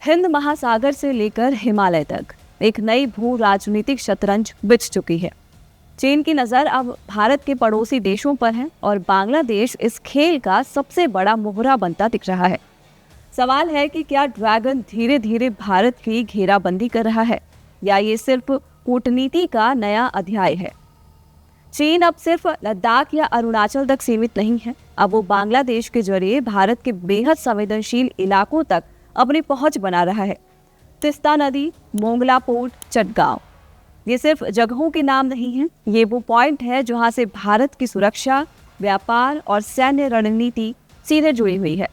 हिंद महासागर से लेकर हिमालय तक एक नई भू राजनीतिक शतरंज बिछ चुकी है। चीन की नज़र अब भारत के पड़ोसी देशों पर है और बांग्लादेश इस खेल का सबसे बड़ा मोहरा बनता दिख रहा है। सवाल है कि क्या ड्रैगन धीरे धीरे भारत की घेराबंदी कर रहा है या ये सिर्फ कूटनीति का नया अध्याय है। चीन अब सिर्फ लद्दाख या अरुणाचल तक सीमित नहीं है, अब वो बांग्लादेश के जरिए भारत के बेहद संवेदनशील इलाकों तक अपनी पहुंच बना रहा है। तिस्ता नदी, मोंगला पोर्ट, चटगांव, ये सिर्फ जगहों के नाम नहीं हैं, ये वो पॉइंट है जहां से भारत की सुरक्षा, व्यापार और सैन्य रणनीति सीधे जुड़ी हुई है।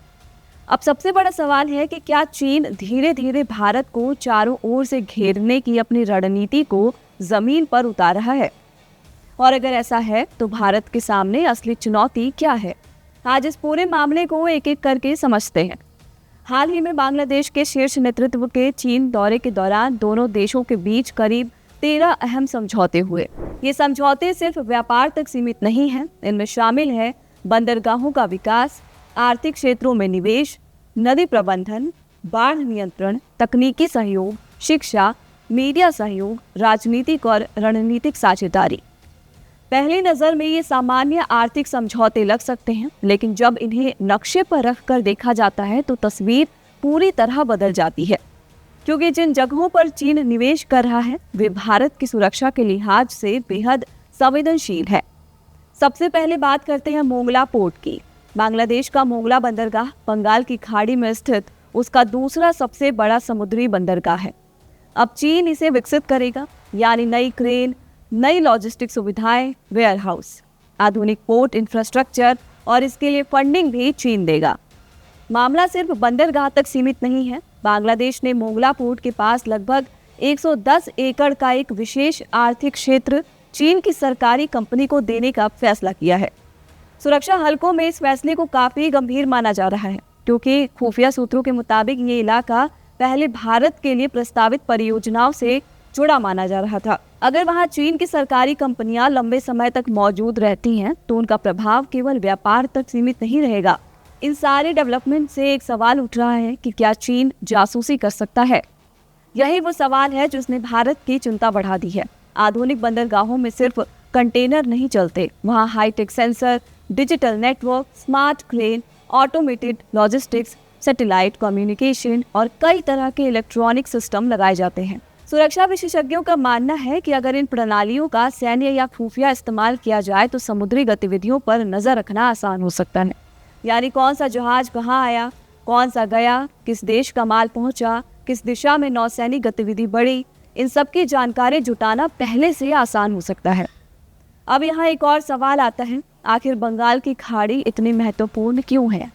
अब सबसे बड़ा सवाल है कि क्या चीन धीरे धीरे भारत को चारों ओर से घेरने की अपनी रणनीति को जमीन पर उतार रहा है, और अगर ऐसा है तो भारत के सामने असली चुनौती क्या है। आज इस पूरे मामले को एक एक करके समझते हैं। हाल ही में बांग्लादेश के शीर्ष नेतृत्व के चीन दौरे के दौरान दोनों देशों के बीच करीब 13 अहम समझौते हुए। ये समझौते सिर्फ व्यापार तक सीमित नहीं हैं, इनमें शामिल है बंदरगाहों का विकास, आर्थिक क्षेत्रों में निवेश, नदी प्रबंधन, बाढ़ नियंत्रण, तकनीकी सहयोग, शिक्षा, मीडिया सहयोग, राजनीतिक और रणनीतिक साझेदारी। पहली नज़र में ये सामान्य आर्थिक समझौते लग सकते हैं, लेकिन जब इन्हें नक्शे पर रखकर देखा जाता है तो तस्वीर पूरी तरह बदल जाती है, क्योंकि जिन जगहों पर चीन निवेश कर रहा है वे भारत की सुरक्षा के लिहाज से बेहद संवेदनशील है। सबसे पहले बात करते हैं मोंगला पोर्ट की। बांग्लादेश का मोंगला बंदरगाह बंगाल की खाड़ी में स्थित उसका दूसरा सबसे बड़ा समुद्री बंदरगाह है। अब चीन इसे विकसित करेगा, यानी नई क्रेन, नई लॉजिस्टिक सुविधाएं, वेयर हाउस, आधुनिक पोर्ट इंफ्रास्ट्रक्चर, और इसके लिए फंडिंग भी चीन देगा। मामला सिर्फ बंदरगाह तक सीमित नहीं है। बांग्लादेश ने मोंगला पोर्ट के पास लगभग 110 एकड़ का एक विशेष आर्थिक क्षेत्र चीन की सरकारी कंपनी को देने का फैसला किया है। सुरक्षा हलकों में इस फैसले को काफी गंभीर माना जा रहा है, क्योंकि खुफिया सूत्रों के मुताबिक ये इलाका पहले भारत के लिए प्रस्तावित परियोजनाओं से जुड़ा माना जा रहा था। अगर वहां चीन की सरकारी कंपनियां लंबे समय तक मौजूद रहती हैं तो उनका प्रभाव केवल व्यापार तक सीमित नहीं रहेगा। इन सारे डेवलपमेंट से एक सवाल उठ रहा है कि क्या चीन जासूसी कर सकता है। यही वो सवाल है जिसने भारत की चिंता बढ़ा दी है। आधुनिक बंदरगाहों में सिर्फ कंटेनर नहीं चलते, वहाँ hi-tech sensor, digital network, smart crane, automated logistics, satellite communication और कई तरह के इलेक्ट्रॉनिक सिस्टम लगाए जाते हैं। सुरक्षा विशेषज्ञों का मानना है कि अगर इन प्रणालियों का सैन्य या खुफिया इस्तेमाल किया जाए तो समुद्री गतिविधियों पर नजर रखना आसान हो सकता है। यानी कौन सा जहाज कहाँ आया, कौन सा गया, किस देश का माल पहुंचा, किस दिशा में नौसैनिक गतिविधि बढ़ी, इन सब की जानकारी जुटाना पहले से आसान हो सकता है। अब यहाँ एक और सवाल आता है, आखिर बंगाल की खाड़ी इतनी महत्वपूर्ण क्यों है?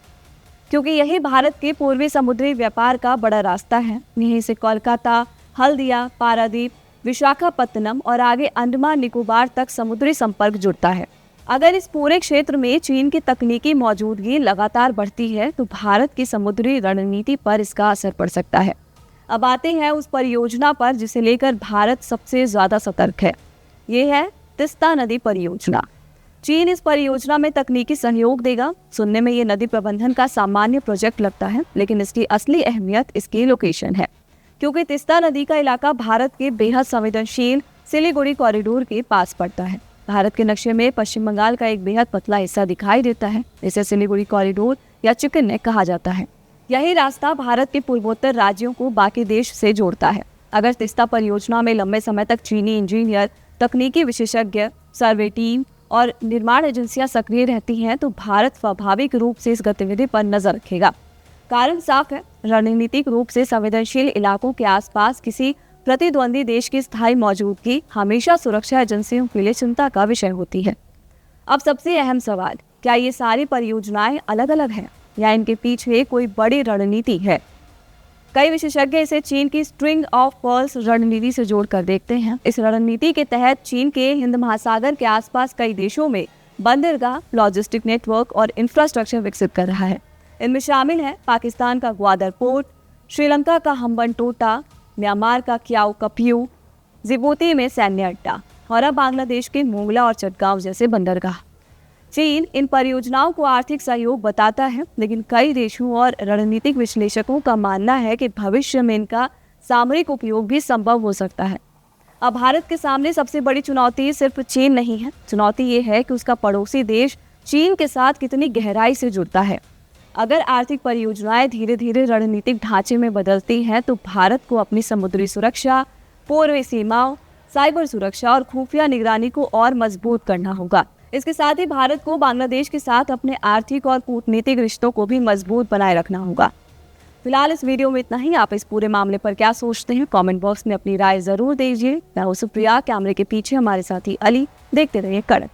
क्योंकि यही भारत के पूर्वी समुद्री व्यापार का बड़ा रास्ता है। यहीं से कोलकाता, हल्दिया, पारादीप, विशाखापत्तनम और आगे अंडमान निकोबार तक समुद्री संपर्क जुड़ता है। अगर इस पूरे क्षेत्र में चीन की तकनीकी मौजूदगी लगातार बढ़ती है तो भारत की समुद्री रणनीति पर इसका असर पड़ सकता है। अब आते हैं उस परियोजना पर जिसे लेकर भारत सबसे ज्यादा सतर्क है। ये है तिस्ता नदी परियोजना। चीन इस परियोजना में तकनीकी सहयोग देगा। सुनने में ये नदी प्रबंधन का सामान्य प्रोजेक्ट लगता है, लेकिन इसकी असली अहमियत इसकी लोकेशन है, क्योंकि तिस्ता नदी का इलाका भारत के बेहद संवेदनशील सिलीगुड़ी कॉरिडोर के पास पड़ता है। भारत के नक्शे में पश्चिम बंगाल का एक बेहद पतला हिस्सा दिखाई देता है। इसे सिलीगुड़ी कॉरिडोर या चिकन नेक कहा जाता है। यही रास्ता भारत के पूर्वोत्तर राज्यों को बाकी देश से जोड़ता है। अगर तिस्ता परियोजना में लंबे समय तक चीनी इंजीनियर, तकनीकी विशेषज्ञ, सर्वे टीम और निर्माण एजेंसियां सक्रिय रहती हैं तो भारत स्वाभाविक रूप से इस गतिविधि पर नजर रखेगा। कारण साफ है, रणनीतिक रूप से संवेदनशील इलाकों के आसपास किसी प्रतिद्वंदी देश की स्थायी मौजूदगी हमेशा सुरक्षा एजेंसियों के लिए चिंता का विषय होती है। अब सबसे अहम सवाल, क्या ये सारी परियोजनाएं अलग अलग हैं या इनके पीछे कोई बड़ी रणनीति है? कई विशेषज्ञ इसे चीन की स्ट्रिंग ऑफ पर्ल्स रणनीति से जोड़कर देखते हैं। इस रणनीति के तहत चीन के हिंद महासागर के आसपास कई देशों में बंदरगाह, लॉजिस्टिक नेटवर्क और इंफ्रास्ट्रक्चर विकसित कर रहा है। इनमें शामिल है पाकिस्तान का ग्वादर पोर्ट, श्रीलंका का हम्बनटोटा, म्यांमार का क्याओ कपियो, जिबूती में सैन्य अड्डा और अब बांग्लादेश के मोंगला और चटगांव जैसे बंदरगाह। चीन इन परियोजनाओं को आर्थिक सहयोग बताता है, लेकिन कई देशों और रणनीतिक विश्लेषकों का मानना है कि भविष्य में इनका सामरिक उपयोग भी संभव हो सकता है। अब भारत के सामने सबसे बड़ी चुनौती सिर्फ चीन नहीं है, चुनौती ये है कि उसका पड़ोसी देश चीन के साथ कितनी गहराई से जुड़ता है। अगर आर्थिक परियोजनाएं धीरे धीरे रणनीतिक ढांचे में बदलती हैं तो भारत को अपनी समुद्री सुरक्षा, पूर्वी सीमाओं, साइबर सुरक्षा और खुफिया निगरानी को और मजबूत करना होगा। इसके साथ ही भारत को बांग्लादेश के साथ अपने आर्थिक और कूटनीतिक रिश्तों को भी मजबूत बनाए रखना होगा। फिलहाल इस वीडियो में इतना ही। आप इस पूरे मामले पर क्या सोचते हैं, कमेंट बॉक्स में अपनी राय जरूर दीजिए। मैं हूं सुप्रिया, कैमरे के पीछे हमारे साथी अली। देखते रहिए कड़क।